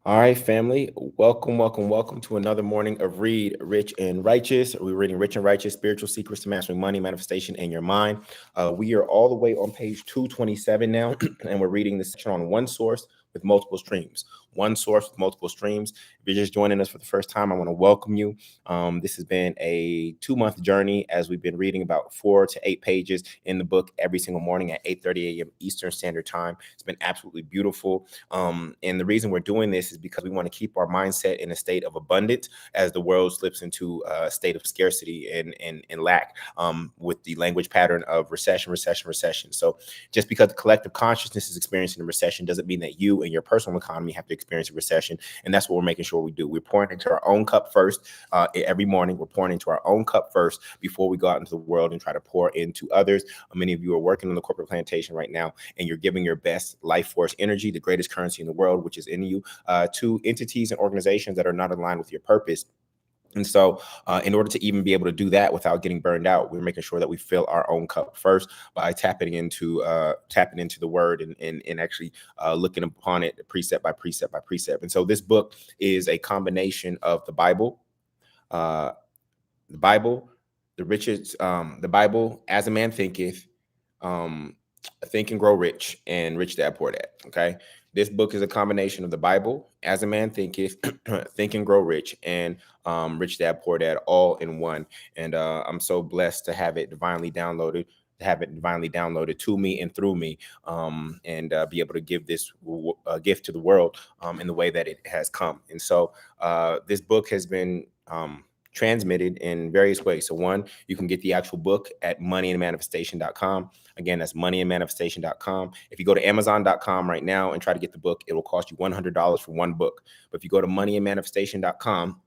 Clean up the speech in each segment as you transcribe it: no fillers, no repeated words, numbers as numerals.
All right, family. Welcome to another morning of Read Rich and Righteous. We're reading Rich and Righteous: Spiritual Secrets to Mastering Money, Manifestation, and Your Mind. We are all the way on page 227 now, and we're reading this section on one source with multiple streams. One source with multiple streams. If you're just joining us for the first time, I want to welcome you. This has been a 2-month journey as we've been reading about 4 to 8 pages in the book every single morning at 8:30 a.m. Eastern Standard Time. It's been absolutely beautiful. And the reason we're doing this is because we want to keep our mindset in a state of abundance as the world slips into a state of scarcity and lack, with the language pattern of recession. So just because the collective consciousness is experiencing a recession doesn't mean that you and your personal economy have to experience a recession. And that's what we're making sure we do. We're pouring into our own cup first. Every morning, we're pouring into our own cup first before we go out into the world and try to pour into others. Many of you are working on the corporate plantation right now, and you're giving your best life force energy, the greatest currency in the world, which is in you, to entities and organizations that are not aligned with your purpose. And so in order to even be able to do that without getting burned out, we're making sure that we fill our own cup first by tapping into the word and actually looking upon it precept by precept by precept. And so this book is a combination of the Bible, uh, the Bible, the Bible, As a Man Thinketh, Think and Grow Rich, and Rich Dad Poor Dad. Okay. This book is a combination of the Bible, As a Man Thinketh, Think and Grow Rich, and Rich Dad Poor Dad, all in one. And I'm so blessed to have it divinely downloaded. To me and through me, and be able to give this gift to the world in the way that it has come. And so this book has been transmitted in various ways. So one, you can get the actual book at moneyandmanifestation.com. Again, that's moneyandmanifestation.com. If you go to amazon.com right now and try to get the book, it will cost you $100 for one book. But if you go to moneyandmanifestation.com,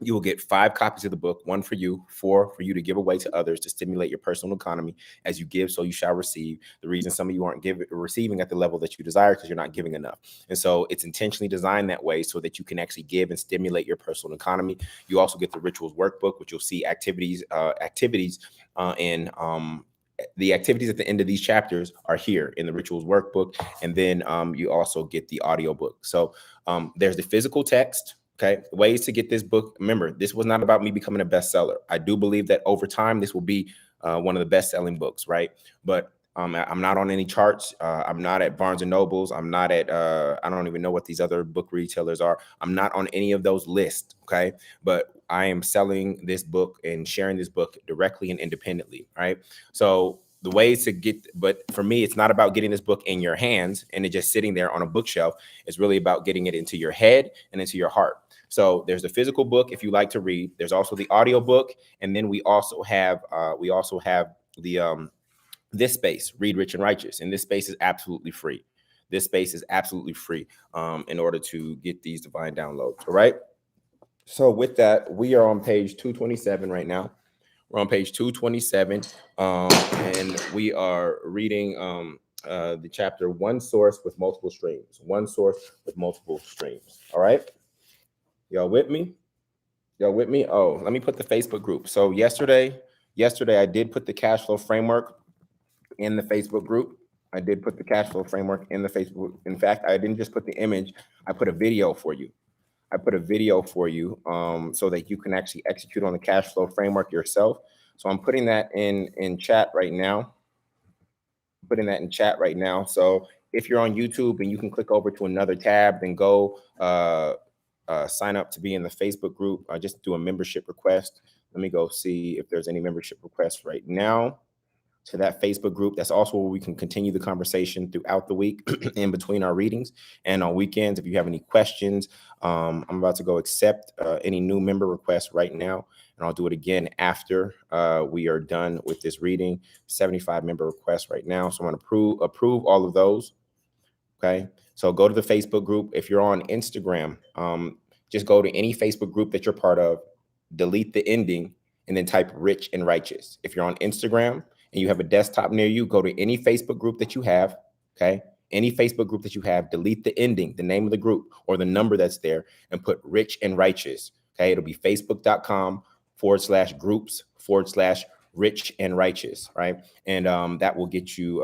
you will get 5 copies of the book, 1 for you, 4 for you to give away to others to stimulate your personal economy. As you give, so you shall receive. The reason some of you aren't receiving at the level that you desire is because you're not giving enough. And so it's intentionally designed that way so that you can actually give and stimulate your personal economy. You also get the rituals workbook, which you'll see activities in the activities at the end of these chapters are here in the rituals workbook. And then you also get the audio book. So there's the physical text. Okay, ways to get this book. Remember, this was not about me becoming a bestseller. I do believe that over time, this will be one of the best-selling books, right? But I'm not on any charts. I'm not at Barnes and Nobles. I'm not at, I don't even know what these other book retailers are. I'm not on any of those lists, okay? But I am selling this book and sharing this book directly and independently, right? So the ways to get, but for me, it's not about getting this book in your hands and it just sitting there on a bookshelf. It's really about getting it into your head and into your heart. So there's the physical book if you like to read. There's also the audio book, and then we also have the this space, Read Rich and Righteous, and this space is absolutely free. This space is absolutely free in order to get these divine downloads. All right. So with that, we are on page 227 right now. We're on page 227, and we are reading the chapter One Source with Multiple Streams. One Source with Multiple Streams. All right. Y'all with me? Y'all with me? Oh, let me put the Facebook group. So yesterday I did put the cash flow framework in the Facebook group. I did put the cash flow framework in the Facebook. In fact, I didn't just put the image. I put a video for you. So that you can actually execute on the cash flow framework yourself. So I'm putting that in chat right now. So if you're on YouTube and you can click over to another tab, then go sign up to be in the Facebook group. Just do a membership request. Let me go see if there's any membership requests right now to that Facebook group. That's also where we can continue the conversation throughout the week in between our readings and on weekends. If you have any questions, I'm about to go accept any new member requests right now. And I'll do it again after we are done with this reading. 75 member requests right now. So I'm going to approve all of those. Okay. So go to the Facebook group. If you're on Instagram, just go to any Facebook group that you're part of, delete the ending, and then type Rich and Righteous. If you're on Instagram and you have a desktop near you, go to any Facebook group that you have. Okay. Any Facebook group that you have, delete the ending, the name of the group or the number that's there, and put Rich and Righteous. Okay. It'll be facebook.com/groups/ Rich and Righteous, right? And that will get you,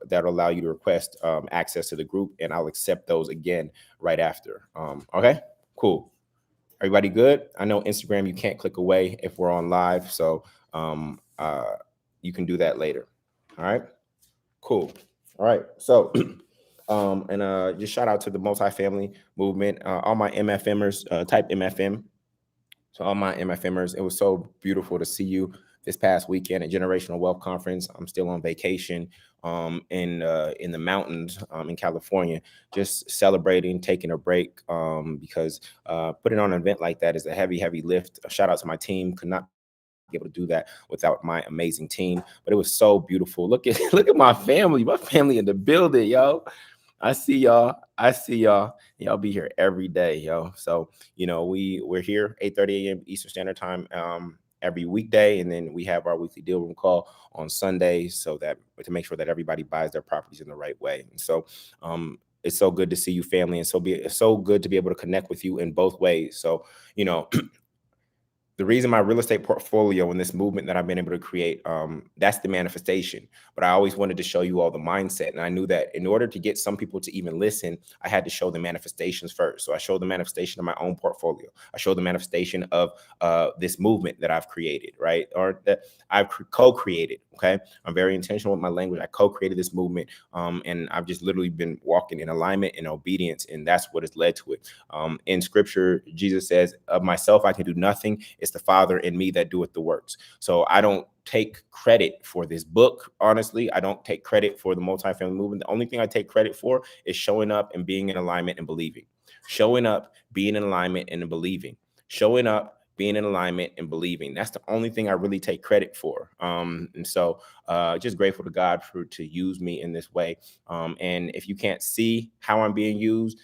that'll allow you to request access to the group, and I'll accept those again right after. Okay, cool. Everybody good? I know Instagram, you can't click away if we're on live, so you can do that later. All right, cool. All right, so and just shout out to the multifamily movement, all my MFMers, type MFM. So all my MFMers, it was so beautiful to see you this past weekend at Generational Wealth Conference. I'm still on vacation in the mountains in California, just celebrating, taking a break because putting on an event like that is a heavy, heavy lift. A shout out to my team. Could not be able to do that without my amazing team, but it was so beautiful. Look at look at my family in the building, yo. I see y'all. I see y'all. Y'all be here every day, yo. So, we're here 8:30 a.m. Eastern Standard Time every weekday, and then we have our weekly deal room call on Sundays, so that to make sure that everybody buys their properties in the right way. And so it's so good to see you, family, and it's so good to be able to connect with you in both ways. So, the reason my real estate portfolio and this movement that I've been able to create, that's the manifestation. But I always wanted to show you all the mindset. And I knew that in order to get some people to even listen, I had to show the manifestations first. So I showed the manifestation of my own portfolio. I showed the manifestation of this movement that I've created, right? Or that I've co-created, okay? I'm very intentional with my language. I co-created this movement, and I've just literally been walking in alignment and obedience, and that's what has led to it. In scripture, Jesus says, of myself, I can do nothing. It's the Father in me that doeth the works. So I don't take credit for this book. Honestly, I don't take credit for the multifamily movement. The only thing I take credit for is showing up and being in alignment and believing. Showing up, being in alignment and believing. Showing up, being in alignment and believing. That's the only thing I really take credit for. And so just grateful to God to use me in this way. And if you can't see how I'm being used,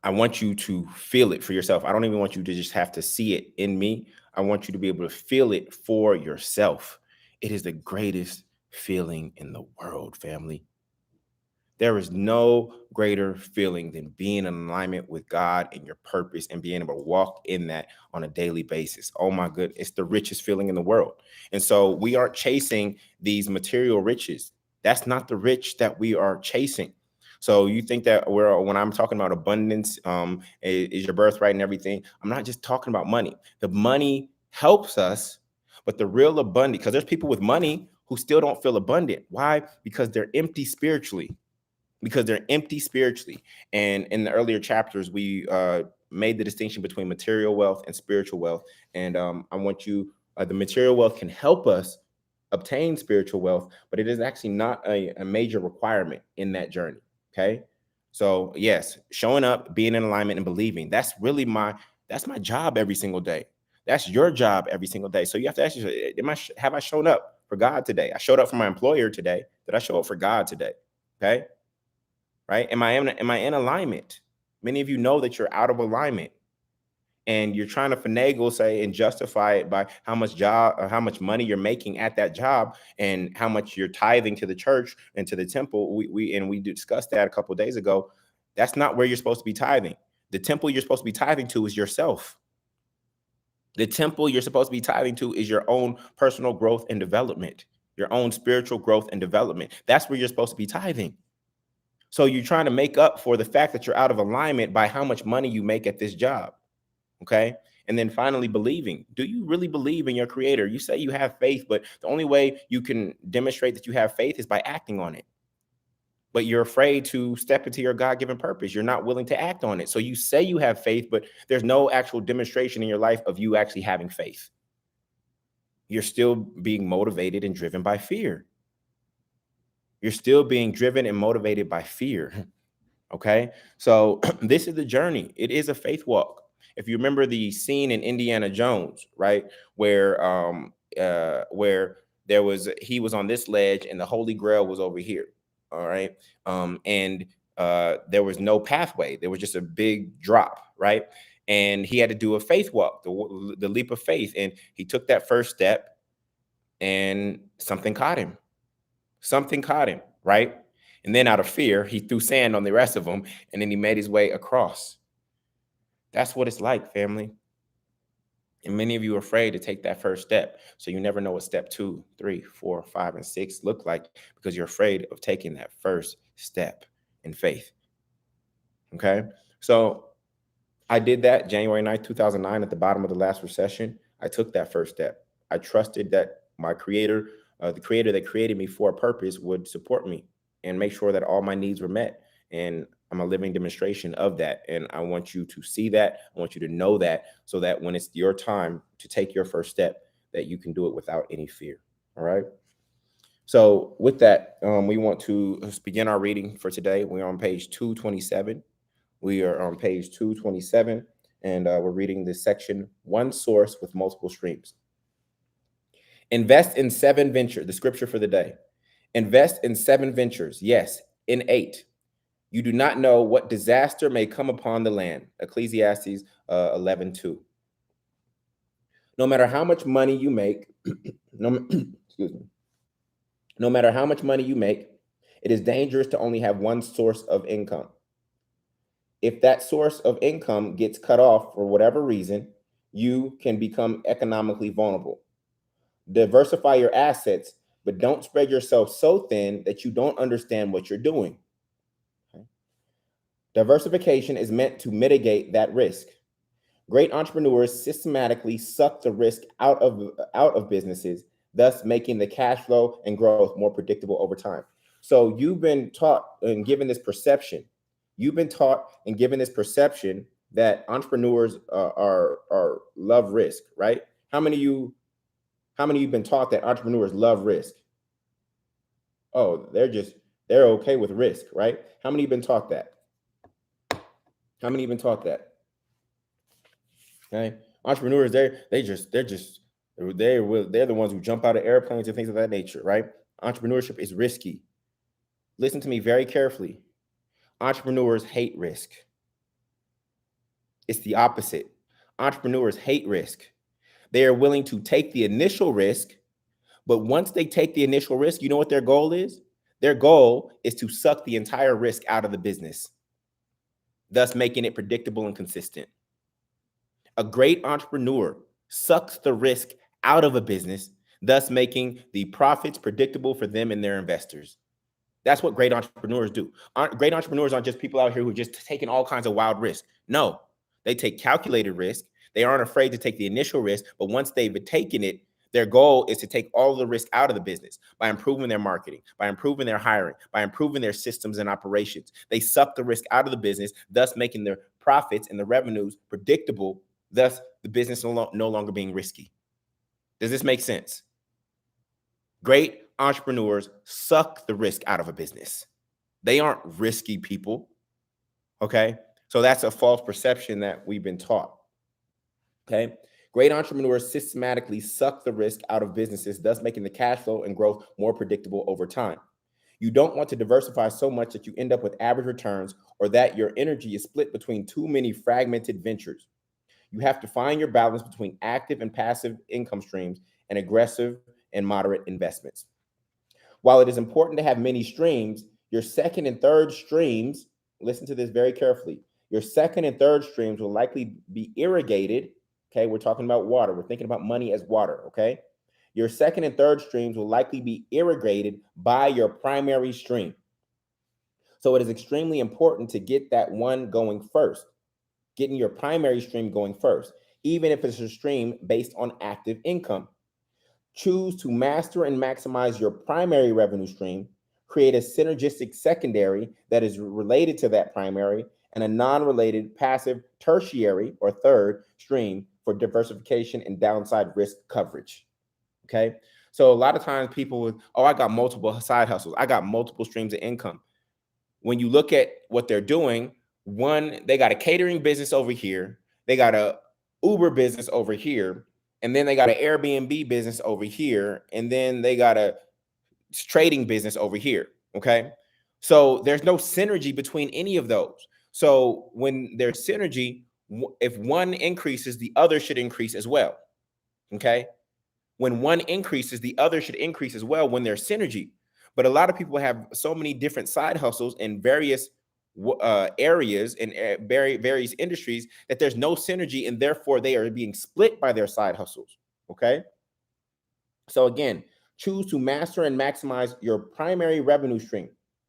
I want you to feel it for yourself. I don't even want you to just have to see it in me. I want you to be able to feel it for yourself. It is the greatest feeling in the world, family. There is no greater feeling than being in alignment with God and your purpose and being able to walk in that on a daily basis. Oh my goodness, it's the richest feeling in the world. And so we aren't chasing these material riches. That's not the rich that we are chasing. So you think that when I'm talking about abundance, is your birthright and everything, I'm not just talking about money. The money helps us, but the real abundance, because there's people with money who still don't feel abundant. Why? Because they're empty spiritually. And in the earlier chapters, we made the distinction between material wealth and spiritual wealth. And I want you, the material wealth can help us obtain spiritual wealth, but it is actually not a major requirement in that journey. Okay. So yes, showing up, being in alignment and believing, that's my job every single day. That's your job every single day. So you have to ask yourself, have I shown up for God today? I showed up for my employer today. Did I show up for God today? Okay. Right? Am I in alignment? Many of you know that you're out of alignment, and you're trying to finagle, say, and justify it by how much job or how much money you're making at that job and how much you're tithing to the church and to the temple. We discussed that a couple of days ago. That's not where you're supposed to be tithing. The temple you're supposed to be tithing to is yourself. The temple you're supposed to be tithing to is your own personal growth and development, your own spiritual growth and development. That's where you're supposed to be tithing. So you're trying to make up for the fact that you're out of alignment by how much money you make at this job. Okay. And then finally, believing. Do you really believe in your creator? You say you have faith, but the only way you can demonstrate that you have faith is by acting on it. But you're afraid to step into your God-given purpose. You're not willing to act on it. So you say you have faith, but there's no actual demonstration in your life of you actually having faith. You're still being motivated and driven by fear. You're still being driven and motivated by fear. Okay. So this is the journey. It is a faith walk. If you remember the scene in Indiana Jones, right, where he was on this ledge and the Holy Grail was over here. All right. And there was no pathway. There was just a big drop, right? And he had to do a faith walk, the leap of faith. And he took that first step and something caught him. Right? And then out of fear, he threw sand on the rest of them, and then he made his way across. That's what it's like, family. And many of you are afraid to take that first step. So you never know what step 2, 3, 4, 5, and 6 look like because you're afraid of taking that first step in faith. Okay. So I did that January 9th, 2009, at the bottom of the last recession. I took that first step. I trusted that my creator, the creator that created me for a purpose, would support me and make sure that all my needs were met. And I'm a living demonstration of that. And I want you to see that. I want you to know that, so that when it's your time to take your first step, that you can do it without any fear. All right. So with that, we want to begin our reading for today. We're on page 227. We are on page 227, and we're reading this section, One Source with Multiple Streams. Invest in 7 ventures, the scripture for the day. Invest in 7 ventures, yes, in 8. You do not know what disaster may come upon the land. Ecclesiastes 11:2. No matter how much money you make, excuse me. No matter how much money you make, it is dangerous to only have one source of income. If that source of income gets cut off for whatever reason, you can become economically vulnerable. Diversify your assets, but don't spread yourself so thin that you don't understand what you're doing. Okay. Diversification is meant to mitigate that risk. Great entrepreneurs systematically suck the risk out of businesses, thus making the cash flow and growth more predictable over time. So you've been taught and given this perception. You've been taught and given this perception that entrepreneurs are love risk, right? How many of you have been taught that entrepreneurs love risk? Oh, they're okay with risk, right? How many have been taught that? How many have been taught that? Okay, entrepreneurs, they're the ones who jump out of airplanes and things of that nature, right? Entrepreneurship is risky. Listen to me very carefully. Entrepreneurs hate risk. It's the opposite. Entrepreneurs hate risk. They are willing to take the initial risk, but once they take the initial risk, you know what their goal is? Their goal is to suck the entire risk out of the business, thus making it predictable and consistent. A great entrepreneur sucks the risk out of a business, thus making the profits predictable for them and their investors. That's what great entrepreneurs do. Great entrepreneurs aren't just people out here who are just taking all kinds of wild risks. No, they take calculated risk. They aren't afraid to take the initial risk, but once they've taken it, their goal is to take all of the risk out of the business by improving their marketing, by improving their hiring, by improving their systems and operations. They suck the risk out of the business, thus making their profits and the revenues predictable, thus the business no longer being risky. Does this make sense? Great entrepreneurs suck the risk out of a business. They aren't risky people. Okay. So that's a false perception that we've been taught. Okay. Great entrepreneurs systematically suck the risk out of businesses, thus making the cash flow and growth more predictable over time. You don't want to diversify so much that you end up with average returns, or that your energy is split between too many fragmented ventures. You have to find your balance between active and passive income streams and aggressive and moderate investments. While it is important to have many streams, your second and third streams, listen to this very carefully, your second and third streams will likely be irrigated. Okay, we're talking about water. We're thinking about money as water, okay? Your second and third streams will likely be irrigated by your primary stream. So it is extremely important to get that one going first, getting your primary stream going first, even if it's a stream based on active income. Choose to master and maximize your primary revenue stream, create a synergistic secondary that is related to that primary, and a non-related passive tertiary or third stream for diversification and downside risk coverage. Okay. So a lot of times people with, oh, I got multiple side hustles. I got multiple streams of income. When you look at what they're doing, one, they got a catering business over here. They got a Uber business over here. And then they got an Airbnb business over here. And then they got a trading business over here. Okay. So there's no synergy between any of those. So when there's synergy, if one increases, the other should increase as well. Okay. When one increases, the other should increase as well when there's synergy. But a lot of people have so many different side hustles in various areas and various industries that there's no synergy, and therefore they are being split by their side hustles. Okay. So again, choose to master and maximize your primary revenue stream.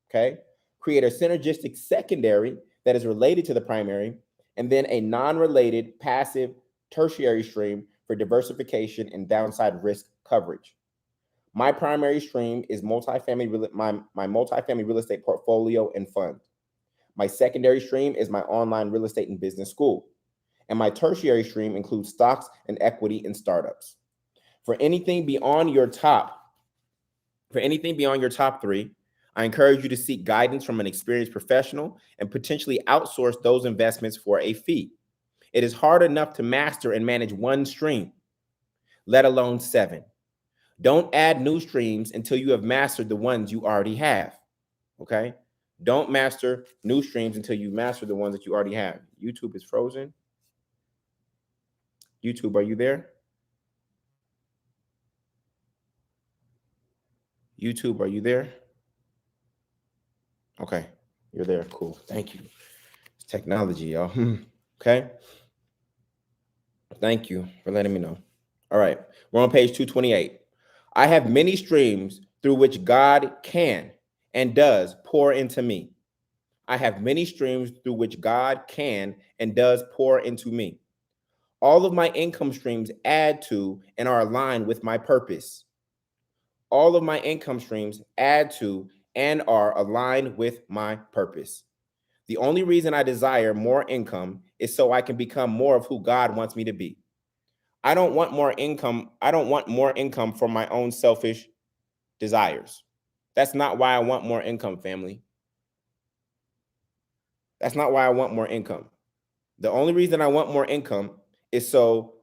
Okay. Create a synergistic secondary that is related to the primary, and then a non-related passive tertiary stream for diversification and downside risk coverage. My primary stream is multifamily, my multifamily real estate portfolio and fund. My secondary stream is my online real estate and business school. And my tertiary stream includes stocks and equity in startups. For anything beyond your top three, I encourage you to seek guidance from an experienced professional and potentially outsource those investments for a fee. It is hard enough to master and manage one stream, let alone 7. Don't add new streams until you have mastered the ones you already have. Okay? Don't master new streams until you master the ones that you already have. YouTube is frozen. YouTube, are you there? YouTube, are you there? Okay, you're there. Cool. Thank you. It's technology, y'all. Okay. Thank you for letting me know. All right. We're on page 228. I have many streams through which God can and does pour into me. I have many streams through which God can and does pour into me. All of my income streams add to and are aligned with my purpose. All of my income streams add to and are aligned with my purpose. The only reason I desire more income is so I can become more of who God wants me to be. I don't want more income. I don't want more income for my own selfish desires. That's not why I want more income, family. That's not why I want more income. The only reason I want more income is so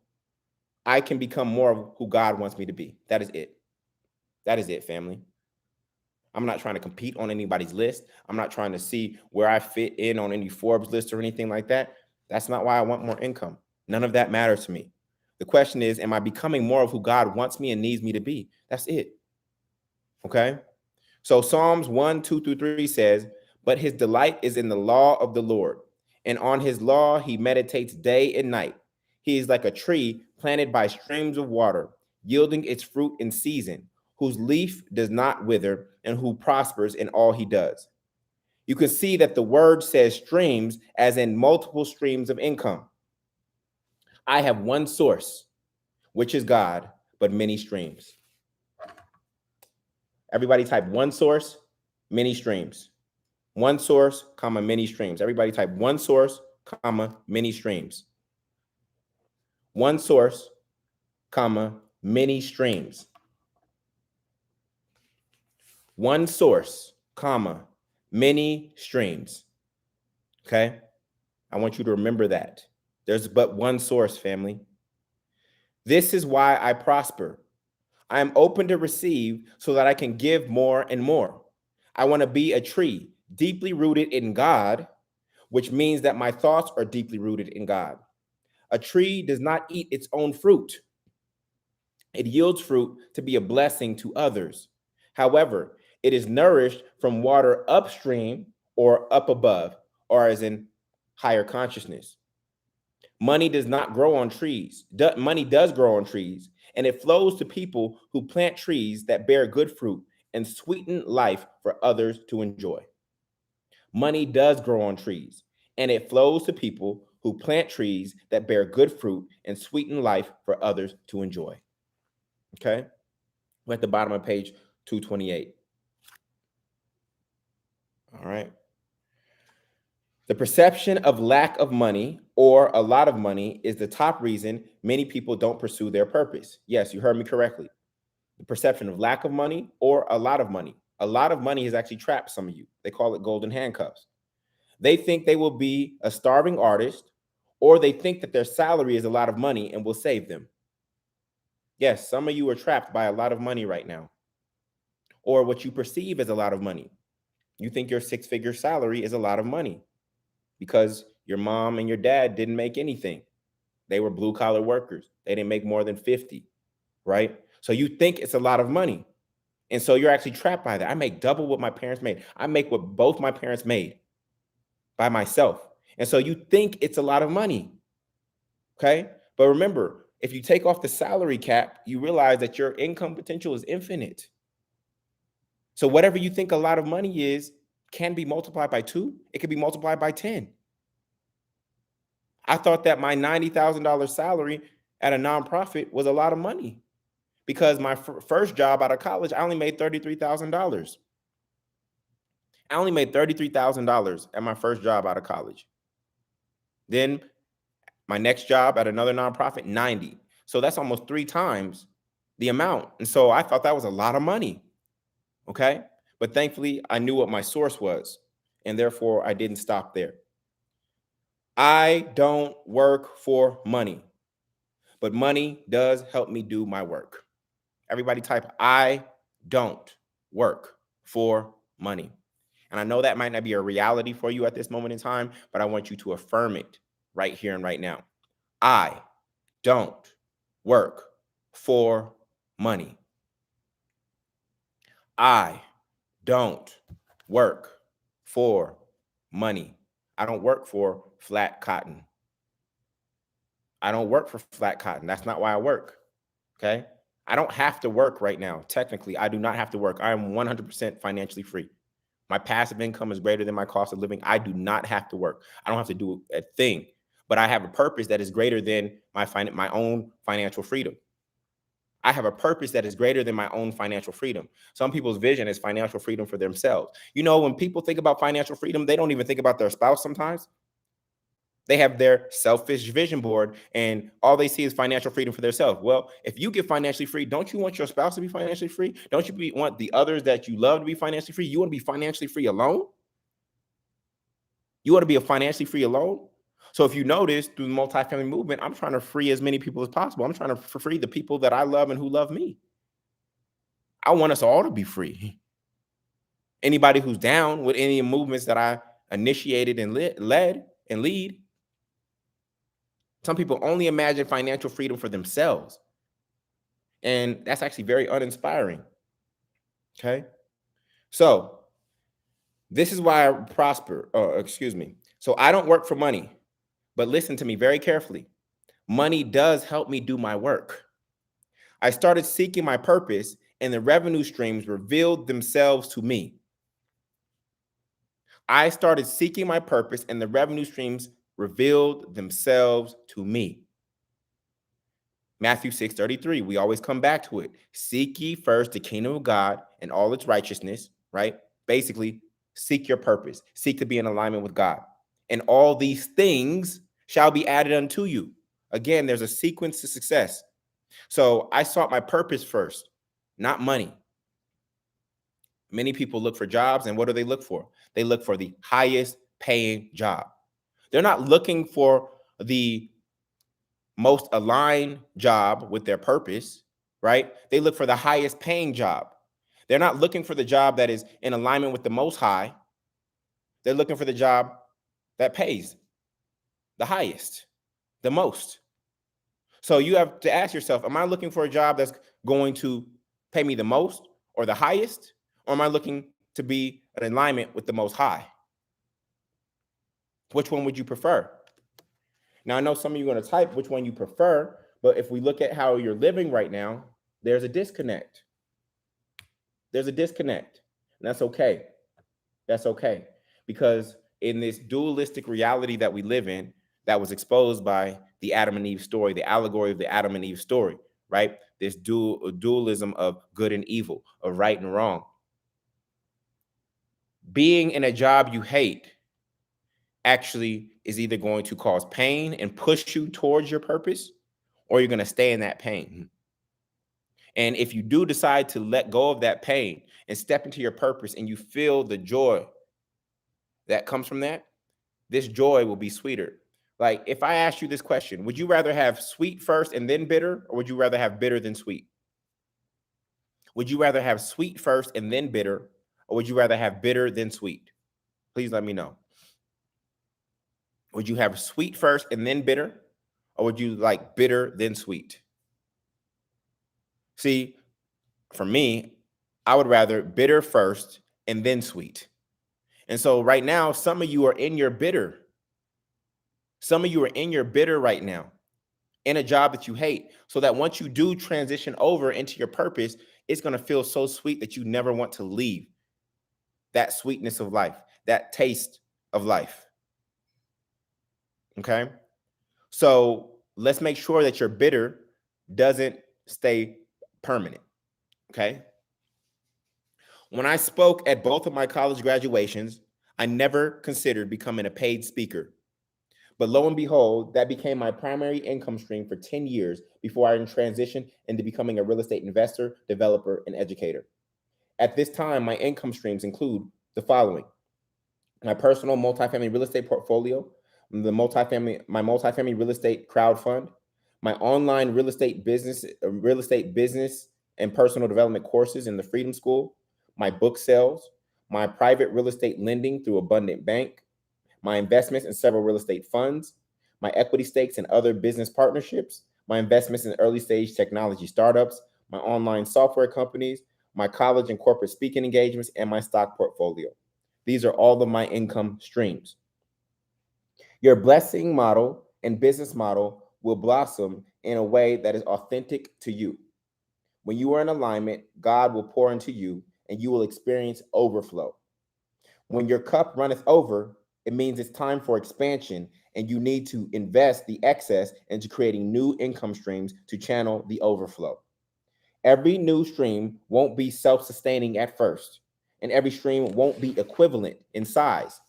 I can become more of who God wants me to be. That is it. That is it, family. I'm not trying to compete on anybody's list. I'm not trying to see where I fit in on any Forbes list or anything like that. That's not why I want more income. None of that matters to me. The question is, am I becoming more of who God wants me and needs me to be? That's it. Okay? So Psalms 1, 2 through 3 says, but his delight is in the law of the Lord, and on his law he meditates day and night. He is like a tree planted by streams of water, yielding its fruit in season, whose leaf does not wither, and who prospers in all he does. You can see that the word says streams, as in multiple streams of income. I have one source, which is God, but many streams. Everybody type one source, many streams. One source, comma, many streams. Everybody type one source, comma, many streams. One source, comma, many streams. One source, comma, many streams. Okay? I want you to remember that. There's but one source, family. This is why I prosper. I am open to receive so that I can give more and more. I want to be a tree deeply rooted in God, which means that my thoughts are deeply rooted in God. A tree does not eat its own fruit. It yields fruit to be a blessing to others. However, it is nourished from water upstream or up above, or as in higher consciousness. Money does not grow on trees. Money does grow on trees, and it flows to people who plant trees that bear good fruit and sweeten life for others to enjoy. Money does grow on trees, and it flows to people who plant trees that bear good fruit and sweeten life for others to enjoy. Okay? We're at the bottom of page 228. All right. The perception of lack of money or a lot of money is the top reason many people don't pursue their purpose. Yes, you heard me correctly. The perception of lack of money or a lot of money. A lot of money has actually trapped some of you. They call it golden handcuffs. They think they will be a starving artist, or they think that their salary is a lot of money and will save them. Yes, some of you are trapped by a lot of money right now, or what you perceive as a lot of money. You think your 6-figure salary is a lot of money because your mom and your dad didn't make anything. They were blue collar workers. They didn't make more than 50, right? So you think it's a lot of money. And so you're actually trapped by that. I make double what my parents made. I make what both my parents made. by myself. And so you think it's a lot of money. Okay. But remember, if you take off the salary cap, you realize that your income potential is infinite. So whatever you think a lot of money is can be multiplied by 2. It can be multiplied by 10. I thought that my $90,000 salary at a nonprofit was a lot of money because my first job out of college, I only made $33,000. I only made $33,000 at my first job out of college. Then my next job at another nonprofit, 90. So that's almost 3 times the amount. And so I thought that was a lot of money. Okay. But thankfully, I knew what my source was. And therefore, I didn't stop there. I don't work for money, but money does help me do my work. Everybody type, I don't work for money. And I know that might not be a reality for you at this moment in time, but I want you to affirm it right here and right now. I don't work for money. I don't work for money. I don't work for flat cotton. I don't work for flat cotton. That's not why I work. Okay. I don't have to work right now. Technically, I do not have to work. I am 100% financially free. My passive income is greater than my cost of living. I do not have to work. I don't have to do a thing, but I have a purpose that is greater than my own financial freedom. I have a purpose that is greater than my own financial freedom. Some people's vision is financial freedom for themselves. You know, when people think about financial freedom, they don't even think about their spouse sometimes. They have their selfish vision board and all they see is financial freedom for themselves. Well, if you get financially free, don't you want your spouse to be financially free? Don't you want the others that you love to be financially free? You want to be financially free alone? You want to be financially free alone? So if you notice through the multifamily movement, I'm trying to free as many people as possible. I'm trying to free the people that I love and who love me. I want us all to be free. Anybody who's down with any movements that I initiated and led and lead, some people only imagine financial freedom for themselves. And that's actually very uninspiring. Okay. So this is why I prosper. Excuse me. So I don't work for money, but listen to me very carefully. Money does help me do my work. I started seeking my purpose and the revenue streams revealed themselves to me. I started seeking my purpose and the revenue streams revealed themselves to me. Matthew 6:33, we always come back to it. Seek ye first the kingdom of God and all its righteousness, right? Basically, seek your purpose. Seek to be in alignment with God. And all these things shall be added unto you. Again, there's a sequence to success. So I sought my purpose first, not money. Many people look for jobs, and what do they look for? They look for the highest paying job. They're not looking for the most aligned job with their purpose, right? They look for the highest paying job. They're not looking for the job that is in alignment with the most high. They're looking for the job that pays the highest, the most. So you have to ask yourself, am I looking for a job that's going to pay me the most or the highest? Or am I looking to be in alignment with the most high? Which one would you prefer? Now, I know some of you are going to type which one you prefer, but if we look at how you're living right now, there's a disconnect. There's a disconnect. And that's okay. That's okay. Because in this dualistic reality that we live in, that was exposed by the Adam and Eve story, the allegory of the Adam and Eve story, right? This dualism of good and evil, of right and wrong. Being in a job you hate actually is either going to cause pain and push you towards your purpose, or you're going to stay in that pain. And if you do decide to let go of that pain and step into your purpose and you feel the joy that comes from that, this joy will be sweeter. Like if I asked you this question, would you rather have sweet first and then bitter, or would you rather have bitter than sweet? Would you rather have sweet first and then bitter, or would you rather have bitter than sweet? Please let me know. Would you have sweet first and then bitter, or would you like bitter then sweet? See, for me, I would rather bitter first and then sweet. And so right now, some of you are in your bitter. Some of you are in your bitter right now, in a job that you hate, so that once you do transition over into your purpose, it's going to feel so sweet that you never want to leave that sweetness of life, that taste of life. Okay? So let's make sure that your bitter doesn't stay permanent. Okay? When I spoke at both of my college graduations, I never considered becoming a paid speaker. But lo and behold, that became my primary income stream for 10 years before I transitioned into becoming a real estate investor, developer, and educator. At this time, my income streams include the following: my personal multifamily real estate portfolio, my multifamily real estate crowd fund, my online real estate business and personal development courses in the Freedom School, my book sales, my private real estate lending through Abundant Bank, my investments in several real estate funds, my equity stakes in other business partnerships, my investments in early stage technology startups, my online software companies, my college and corporate speaking engagements, and my stock portfolio. These are all of my income streams. Your blessing model and business model will blossom in a way that is authentic to you. When you are in alignment, God will pour into you and you will experience overflow. When your cup runneth over, it means it's time for expansion and you need to invest the excess into creating new income streams to channel the overflow. Every new stream won't be self-sustaining at first, and every stream won't be equivalent in size.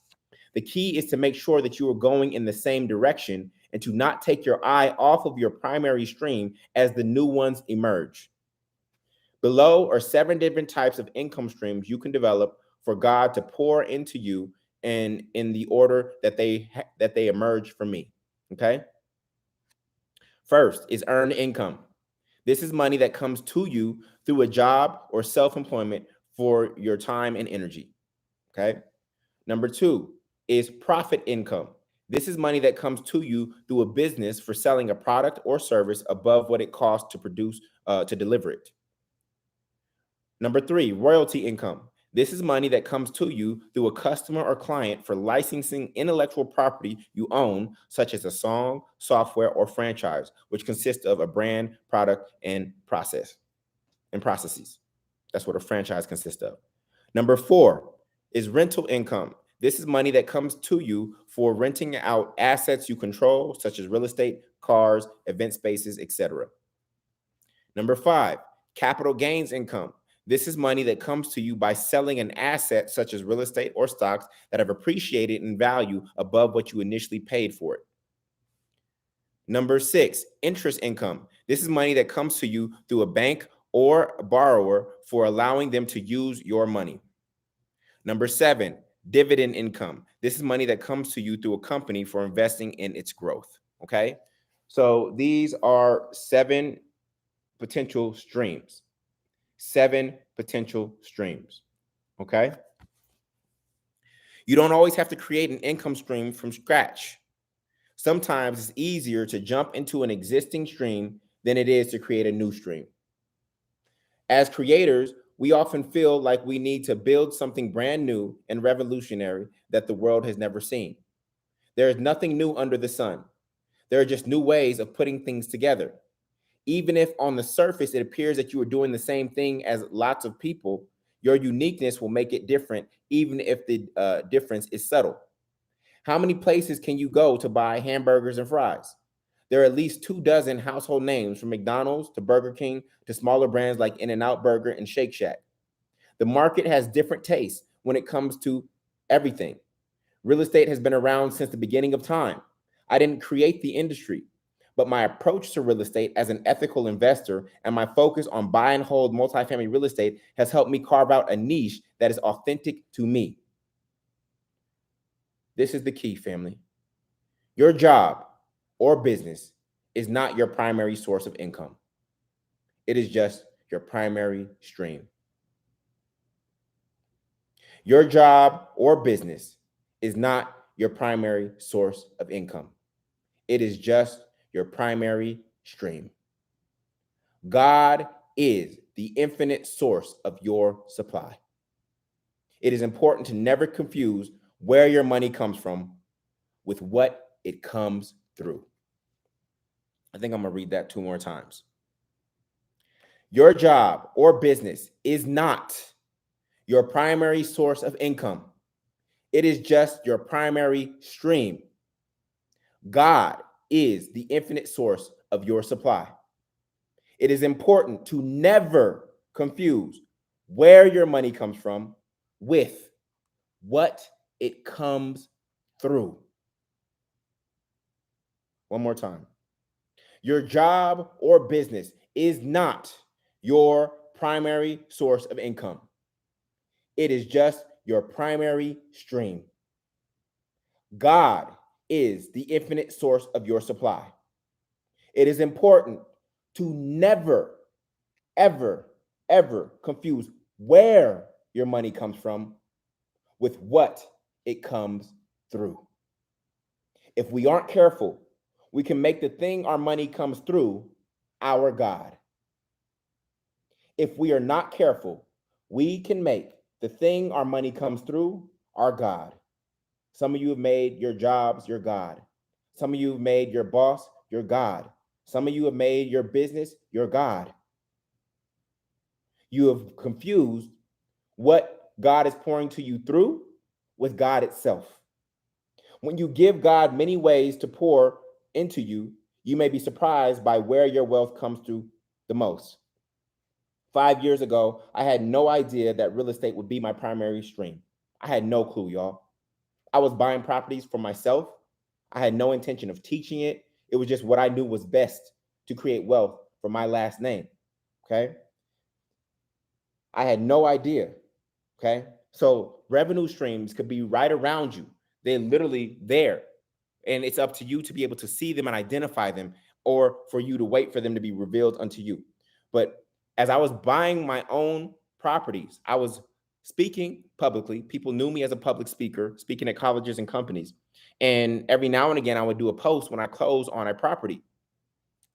The key is to make sure that you are going in the same direction and to not take your eye off of your primary stream as the new ones emerge. Below are 7 different types of income streams you can develop for God to pour into you, and in the order that they emerge for me. Okay? First is earned income. This is money that comes to you through a job or self-employment for your time and energy. Okay? Number 2 is profit income. This is money that comes to you through a business for selling a product or service above what it costs to produce, to deliver it. Number 3, royalty income. This is money that comes to you through a customer or client for licensing intellectual property you own, such as a song, software, or franchise, which consists of a brand, product, and processes. That's what a franchise consists of. Number 4 is rental income. This is money that comes to you for renting out assets you control, such as real estate, cars, event spaces, etc. Number 5, capital gains income. This is money that comes to you by selling an asset such as real estate or stocks that have appreciated in value above what you initially paid for it. Number 6, interest income. This is money that comes to you through a bank or a borrower for allowing them to use your money. Number 7, dividend income. This is money that comes to you through a company for investing in its growth. Okay. So these are 7 potential streams. 7 potential streams. Okay. You don't always have to create an income stream from scratch. Sometimes it's easier to jump into an existing stream than it is to create a new stream. As creators, we often feel like we need to build something brand new and revolutionary that the world has never seen. There is nothing new under the sun. There are just new ways of putting things together. Even if on the surface it appears that you are doing the same thing as lots of people, your uniqueness will make it different, even if the difference is subtle. How many places can you go to buy hamburgers and fries? There are at least 24 household names, from McDonald's to Burger King to smaller brands like In-N-Out Burger and Shake Shack. The market has different tastes when it comes to everything. Real estate has been around since the beginning of time. I didn't create the industry, but my approach to real estate as an ethical investor and my focus on buy and hold multifamily real estate has helped me carve out a niche that is authentic to me. This is the key, family. Your job or business is not your primary source of income. It is just your primary stream. Your job or business is not your primary source of income. It is just your primary stream. God is the infinite source of your supply. It is important to never confuse where your money comes from with what it comes through. I think I'm going to read that 2 more times. Your job or business is not your primary source of income. It is just your primary stream. God is the infinite source of your supply. It is important to never confuse where your money comes from with what it comes through. One more time. Your job or business is not your primary source of income. It is just your primary stream. God is the infinite source of your supply. It is important to never, ever, ever confuse where your money comes from with what it comes through. If we aren't careful, we can make the thing our money comes through our God. If we are not careful, we can make the thing our money comes through our God. Some of you have made your jobs your God. Some of you have made your boss your God. Some of you have made your business your God. You have confused what God is pouring to you through with God itself. When you give God many ways to pour into you, you may be surprised by where your wealth comes through the most. 5 years ago, I had no idea that real estate would be my primary stream. I had no clue, y'all. I was buying properties for myself. I had no intention of teaching it. It was just what I knew was best to create wealth for my last name. Okay. I had no idea. Okay. So revenue streams could be right around you. They're literally there. And it's up to you to be able to see them and identify them, or for you to wait for them to be revealed unto you. But as I was buying my own properties, I was speaking publicly. People knew me as a public speaker, speaking at colleges and companies. And every now and again, I would do a post when I closed on a property.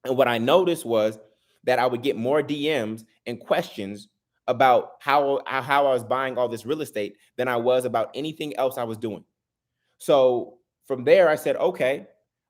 And what I noticed was that I would get more DMs and questions about how I was buying all this real estate than I was about anything else I was doing. So from there, I said, okay,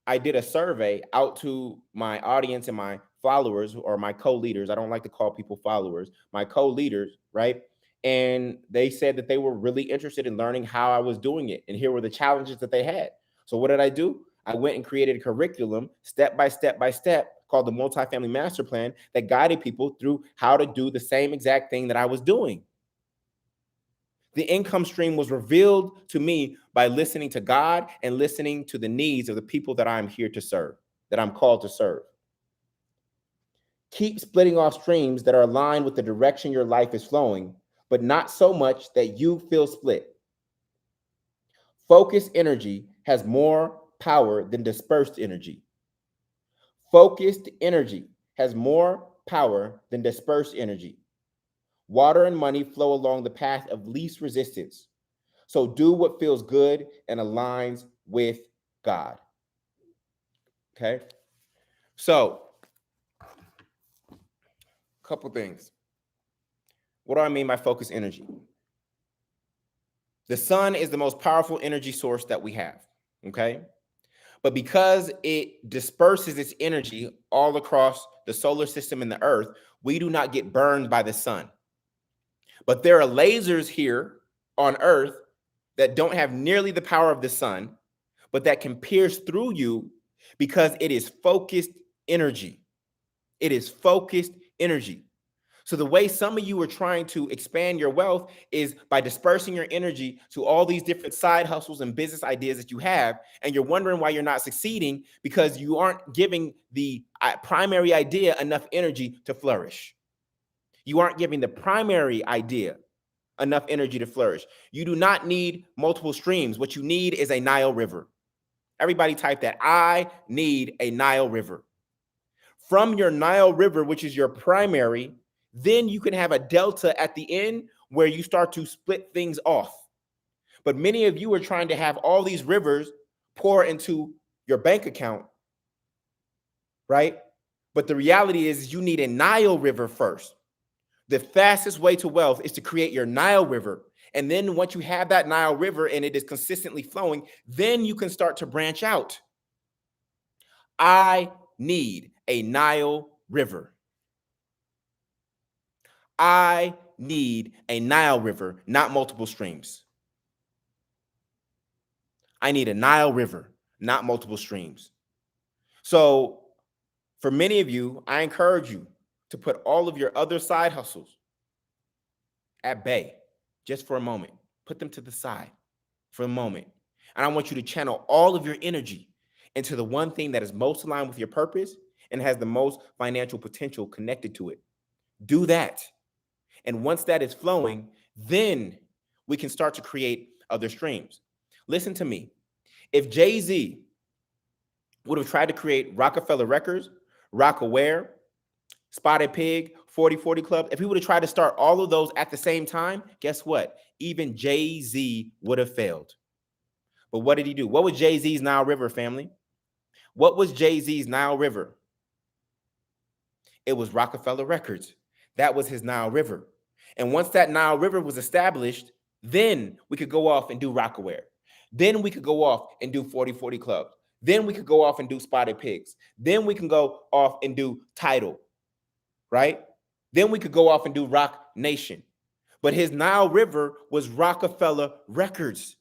I did a survey out to my audience and my followers, or my co-leaders. I don't like to call people followers, my co-leaders, right? And they said that they were really interested in learning how I was doing it. And here were the challenges that they had. So what did I do? I went and created a curriculum, step by step by step, called the Multifamily Master Plan, that guided people through how to do the same exact thing that I was doing. The income stream was revealed to me by listening to God and listening to the needs of the people that I'm here to serve, that I'm called to serve. Keep splitting off streams that are aligned with the direction your life is flowing, but not so much that you feel split. Focused energy has more power than dispersed energy. Focused energy has more power than dispersed energy. Water and money flow along the path of least resistance. So do what feels good and aligns with God. Okay? So, a couple things. What do I mean by focused energy? The sun is the most powerful energy source that we have. Okay? But because it disperses its energy all across the solar system and the earth, we do not get burned by the sun. But there are lasers here on earth that don't have nearly the power of the sun, but that can pierce through you because it is focused energy. It is focused energy. So the way some of you are trying to expand your wealth is by dispersing your energy to all these different side hustles and business ideas that you have, and you're wondering why you're not succeeding because you aren't giving the primary idea enough energy to flourish. You aren't giving the primary idea enough energy to flourish. You do not need multiple streams. What you need is a Nile River. Everybody type that. I need a Nile River. From your Nile River, which is your primary, then you can have a delta at the end where you start to split things off. But many of you are trying to have all these rivers pour into your bank account, right? But the reality is you need a Nile River first. The fastest way to wealth is to create your Nile River. And then once you have that Nile River and it is consistently flowing, then you can start to branch out. I need a Nile River. I need a Nile River, not multiple streams. I need a Nile River, not multiple streams. So for many of you, I encourage you to put all of your other side hustles at bay just for a moment. Put them to the side for a moment. And I want you to channel all of your energy into the one thing that is most aligned with your purpose and has the most financial potential connected to it. Do that. And once that is flowing, then we can start to create other streams. Listen to me. If Jay-Z would have tried to create Rockefeller Records, Rockaware, Spotted Pig, 40/40 Club, if he would have tried to start all of those at the same time, guess what? Even Jay-Z would have failed. But what did he do? What was Jay-Z's Nile River, family? What was Jay-Z's Nile River? It was Rockefeller Records. That was his Nile River. And once that Nile River was established, then we could go off and do Rockaware. Then we could go off and do 40/40 Club. Then we could go off and do Spotted Pigs. Then we can go off and do Tidal, right? Then we could go off and do Rock Nation. But his Nile River was Rockefeller Records.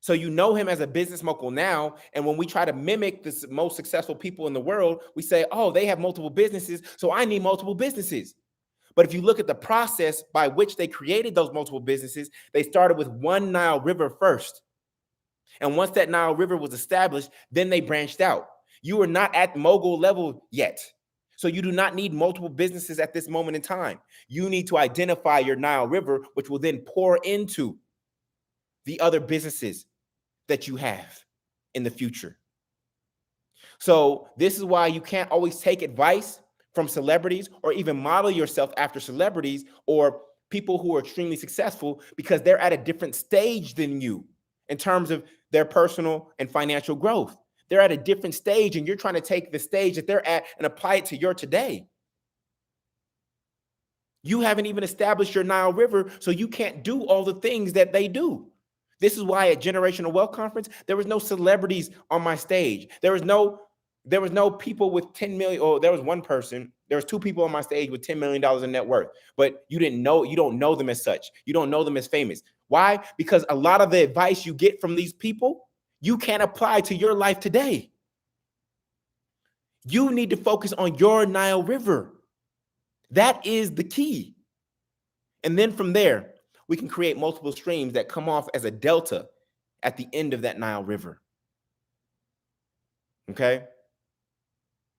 So you know him as a business mogul now. And when we try to mimic the most successful people in the world, we say, oh, they have multiple businesses, so I need multiple businesses. But if you look at the process by which they created those multiple businesses, they started with one Nile River first. And once that Nile River was established, then they branched out. You are not at mogul level yet. So you do not need multiple businesses at this moment in time. You need to identify your Nile River, which will then pour into the other businesses that you have in the future. So this is why you can't always take advice from celebrities or even model yourself after celebrities or people who are extremely successful, because they're at a different stage than you in terms of their personal and financial growth. They're at a different stage, and you're trying to take the stage that they're at and apply it to your today. You haven't even established your Nile River, so you can't do all the things that they do. This is why at Generational Wealth Conference, there was no celebrities on my stage. There was no people with 10 million, or there was one person. There was two people on my stage with $10 million in net worth, but you don't know them as such. You don't know them as famous. Why? Because a lot of the advice you get from these people, you can't apply to your life today. You need to focus on your Nile River. That is the key. And then from there, we can create multiple streams that come off as a delta at the end of that Nile River. Okay?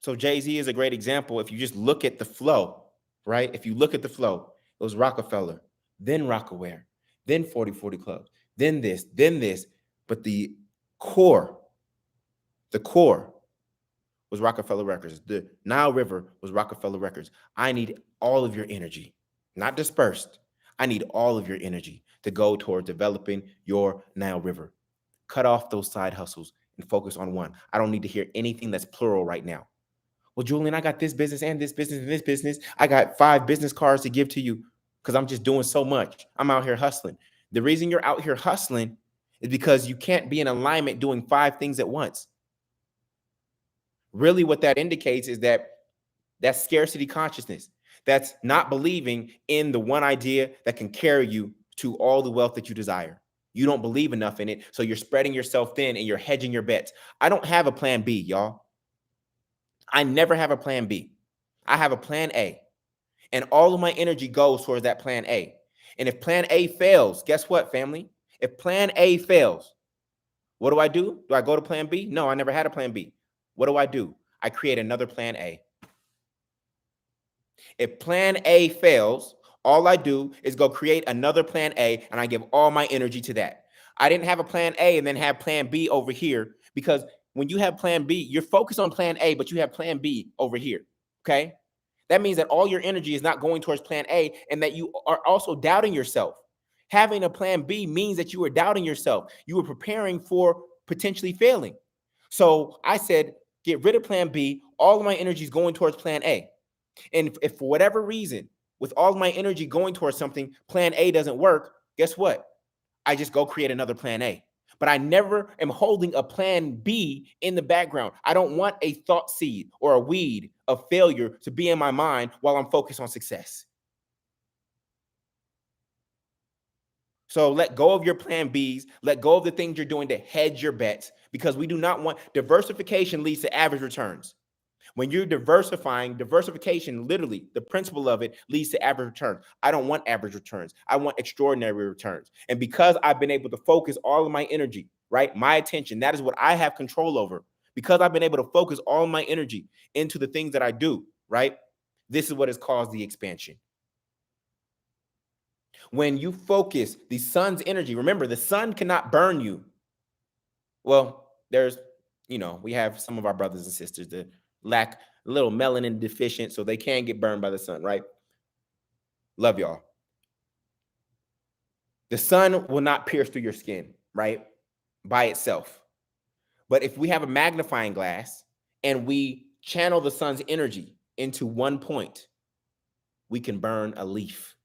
So Jay-Z is a great example. If you just look at the flow, right? If you look at the flow, it was Rockefeller, then Rockaware, then 40/40 Club, then this. But the core was Rockefeller Records. The Nile River was Rockefeller Records. I need all of your energy, not dispersed. I need all of your energy to go toward developing your Nile River. Cut off those side hustles and focus on one. I don't need to hear anything that's plural right now. Well, Jullien, I got this business and this business and this business. I got 5 business cards to give to you because I'm just doing so much. I'm out here hustling. The reason you're out here hustling is because you can't be in alignment doing 5 things at once. Really, what that indicates is that that's scarcity consciousness. That's not believing in the one idea that can carry you to all the wealth that you desire. You don't believe enough in it, so you're spreading yourself thin and you're hedging your bets. I don't have a plan B, y'all. I never have a plan B. I have a plan A, and all of my energy goes towards that plan A. And if plan A fails, guess what, family? If plan A fails, what do? Do I go to plan B? No, I never had a plan B. What do? I create another plan A. If plan A fails, all I do is go create another plan A, and I give all my energy to that. I didn't have a plan A and then have plan B over here, because when you have plan B, you're focused on plan A, but you have plan B over here, okay? That means that all your energy is not going towards plan A, and that you are also doubting yourself. Having a plan B means that you are doubting yourself. You were preparing for potentially failing. So I said, get rid of plan B. All of my energy is going towards plan A. And if for whatever reason, with all my energy going towards something, plan A doesn't work. Guess what? I just go create another plan A. But I never am holding a plan B in the background. I don't want a thought seed or a weed of failure to be in my mind while I'm focused on success. So let go of your plan Bs, let go of the things you're doing to hedge your bets, because we do not want diversification leads to average returns. When you're diversification, literally the principle of it leads to average returns. I don't want average returns. I want extraordinary returns. And because I've been able to focus all of my energy, right? My attention, that is what I have control over. Because I've been able to focus all my energy into the things that I do, right? This is what has caused the expansion. When you focus the sun's energy, remember the sun cannot burn you. Well, we have some of our brothers and sisters that lack a little melanin deficient, so they can get burned by the sun, right? Love y'all. The sun will not pierce through your skin, right? By itself. But if we have a magnifying glass and we channel the sun's energy into one point, we can burn a leaf.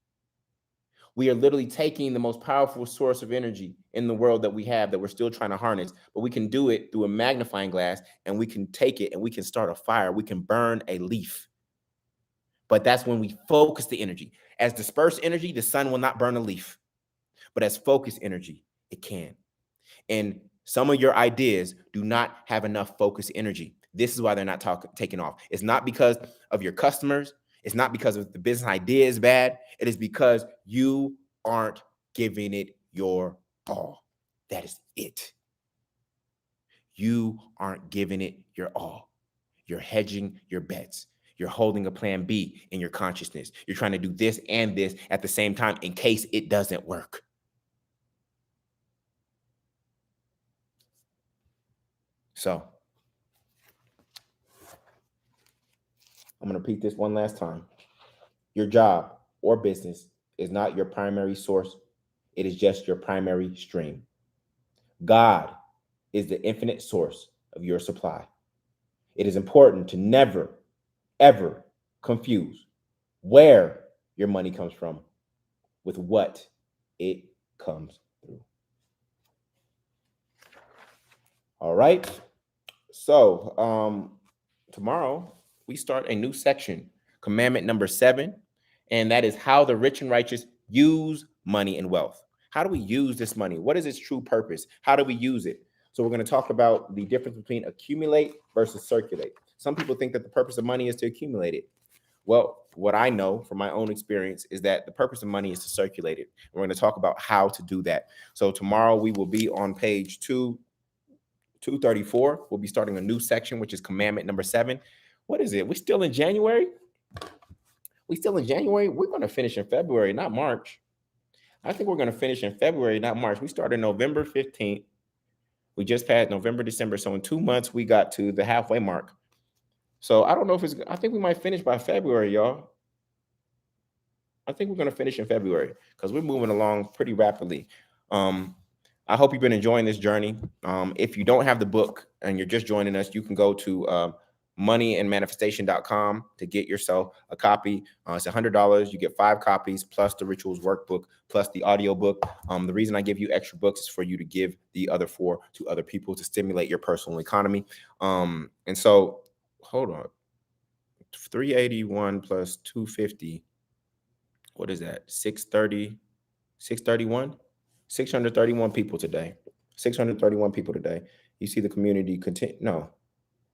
We are literally taking the most powerful source of energy in the world that we have that we're still trying to harness, but we can do it through a magnifying glass, and we can take it and we can start a fire. We can burn a leaf. But that's when we focus the energy. As dispersed energy, the sun will not burn a leaf. But as focused energy, it can. And some of your ideas do not have enough focused energy. This is why they're not taking off. It's not because of your customers. It's not because of the business idea is bad. It is because you aren't giving it your all. That is it. You aren't giving it your all. You're hedging your bets. You're holding a plan B in your consciousness. You're trying to do this and this at the same time in case it doesn't work. So I'm going to repeat this one last time. Your job or business is not your primary source. It is just your primary stream. God is the infinite source of your supply. It is important to never, ever confuse where your money comes from with what it comes through. All right. So tomorrow we start a new section, commandment number 7, and that is how the rich and righteous use money and wealth. How do we use this money? What is its true purpose? How do we use it? So we're going to talk about the difference between accumulate versus circulate. Some people think that the purpose of money is to accumulate it. Well, what I know from my own experience is that the purpose of money is to circulate it. We're going to talk about how to do that. So tomorrow we will be on page 234. We'll be starting a new section, which is commandment number 7. What is it? We still in January? We're going to finish in February, not March. I think we're going to finish in February, not March. We started November 15th. We just passed November, December. So in 2 months, we got to the halfway mark. So I don't know I think we might finish by February, y'all. I think we're going to finish in February because we're moving along pretty rapidly. I hope you've been enjoying this journey. If you don't have the book and you're just joining us, you can go to moneyandmanifestation.com to get yourself a copy. It's $100. You get 5 copies plus the rituals workbook plus the audio book. The reason I give you extra books is for you to give the other 4 to other people to stimulate your personal economy. And so hold on, 381 plus 250. What is that? 630, 631, 631 people today. 631 people today. You see the community continue. No.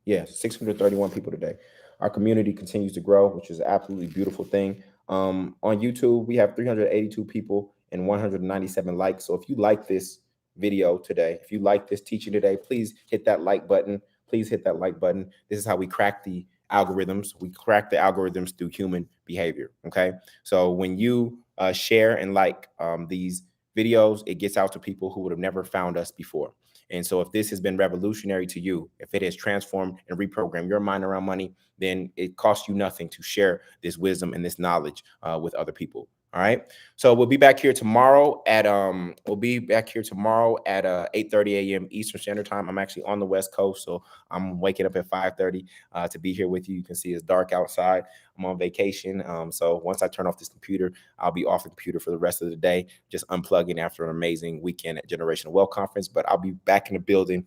Yeah, 631 people today. Our community continues to grow, which is an absolutely beautiful thing. On YouTube, we have 382 people and 197 likes. So if you like this video today, if you like this teaching today, please hit that like button. Please hit that like button. This is how we crack the algorithms. We crack the algorithms through human behavior. Okay. So when you share and like these videos, it gets out to people who would have never found us before. And so if this has been revolutionary to you, if it has transformed and reprogrammed your mind around money, then it costs you nothing to share this wisdom and this knowledge with other people. All right. So we'll be back here tomorrow at 8:30 a.m. Eastern Standard Time. I'm actually on the West Coast, so I'm waking up at 5:30 to be here with you. You can see it's dark outside. I'm on vacation. So once I turn off this computer, I'll be off the computer for the rest of the day, just unplugging after an amazing weekend at Generational Wealth Conference. But I'll be back in the building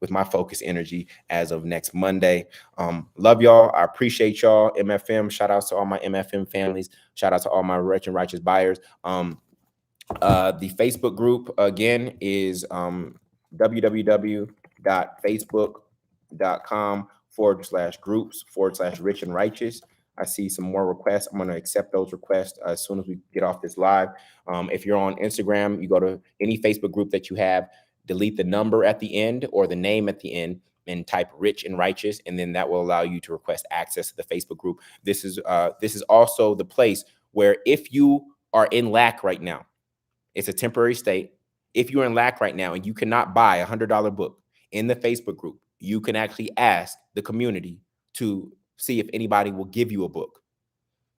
with my focus energy as of next Monday. Love y'all. I appreciate y'all. MFM. Shout outs to all my MFM families. Shout out to all my rich and righteous buyers. The Facebook group again is www.facebook.com/groups/rich and righteous. I see some more requests. I'm going to accept those requests as soon as we get off this live. If you're on Instagram, you go to any Facebook group that you have, delete the number at the end or the name at the end and type rich and righteous, and then that will allow you to request access to the Facebook group. This is also the place where if you are in lack right now, it's a temporary state. If you're in lack right now and you cannot buy $100 book in the Facebook group, you can actually ask the community to see if anybody will give you a book.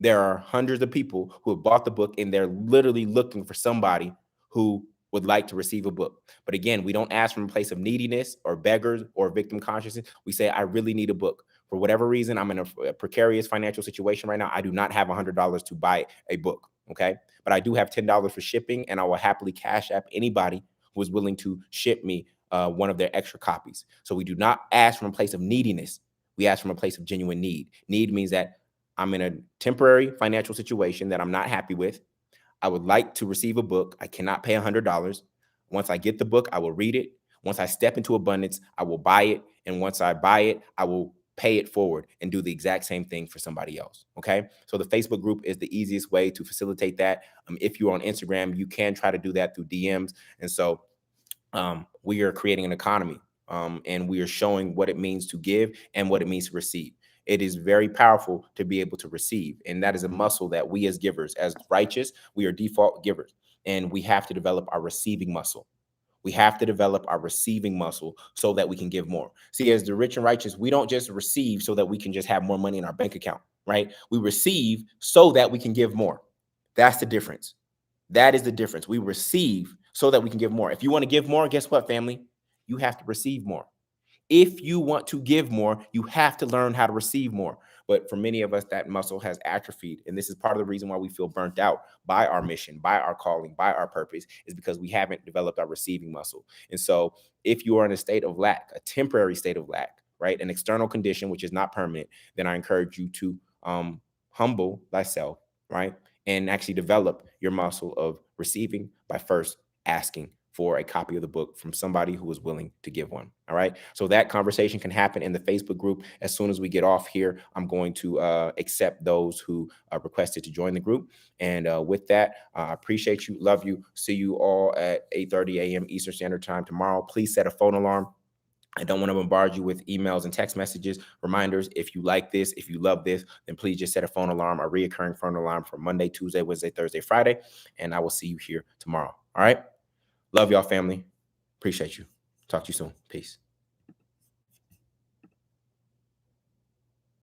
There are hundreds of people who have bought the book and they're literally looking for somebody who would like to receive a book. But again, we don't ask from a place of neediness or beggars or victim consciousness. We say, I really need a book. For whatever reason, I'm in a precarious financial situation right now. I do not have $100 to buy a book, okay? But I do have $10 for shipping, and I will happily cash app anybody who is willing to ship me one of their extra copies. So we do not ask from a place of neediness. We ask from a place of genuine need. Need means that I'm in a temporary financial situation that I'm not happy with. I would like to receive a book. I cannot pay $100. Once I get the book, I will read it. Once I step into abundance, I will buy it. And once I buy it, I will pay it forward and do the exact same thing for somebody else. Okay. So the Facebook group is the easiest way to facilitate that. If you're on Instagram, you can try to do that through DMs. And so we are creating an economy and we are showing what it means to give and what it means to receive. It is very powerful to be able to receive. And that is a muscle that we as givers, as righteous, we are default givers. And we have to develop our receiving muscle. We have to develop our receiving muscle so that we can give more. See, as the rich and righteous, we don't just receive so that we can just have more money in our bank account, right? We receive so that we can give more. That's the difference. That is the difference. We receive so that we can give more. If you want to give more, guess what, family? You have to receive more. If you want to give more, you have to learn how to receive more. But for many of us, that muscle has atrophied. And this is part of the reason why we feel burnt out by our mission, by our calling, by our purpose, is because we haven't developed our receiving muscle. And so if you are in a state of lack, a temporary state of lack, right, an external condition, which is not permanent, then I encourage you to humble thyself, right, and actually develop your muscle of receiving by first asking for a copy of the book from somebody who is willing to give one. All right. So that conversation can happen in the Facebook group. As soon as we get off here, I'm going to accept those who requested to join the group. And with that, I appreciate you. Love you. See you all at 8:30 a.m. Eastern Standard Time tomorrow. Please set a phone alarm. I don't want to bombard you with emails and text messages, reminders. If you like this, if you love this, then please just set a phone alarm, a reoccurring phone alarm for Monday, Tuesday, Wednesday, Thursday, Friday. And I will see you here tomorrow. All right. Love y'all, family. Appreciate you. Talk to you soon. Peace.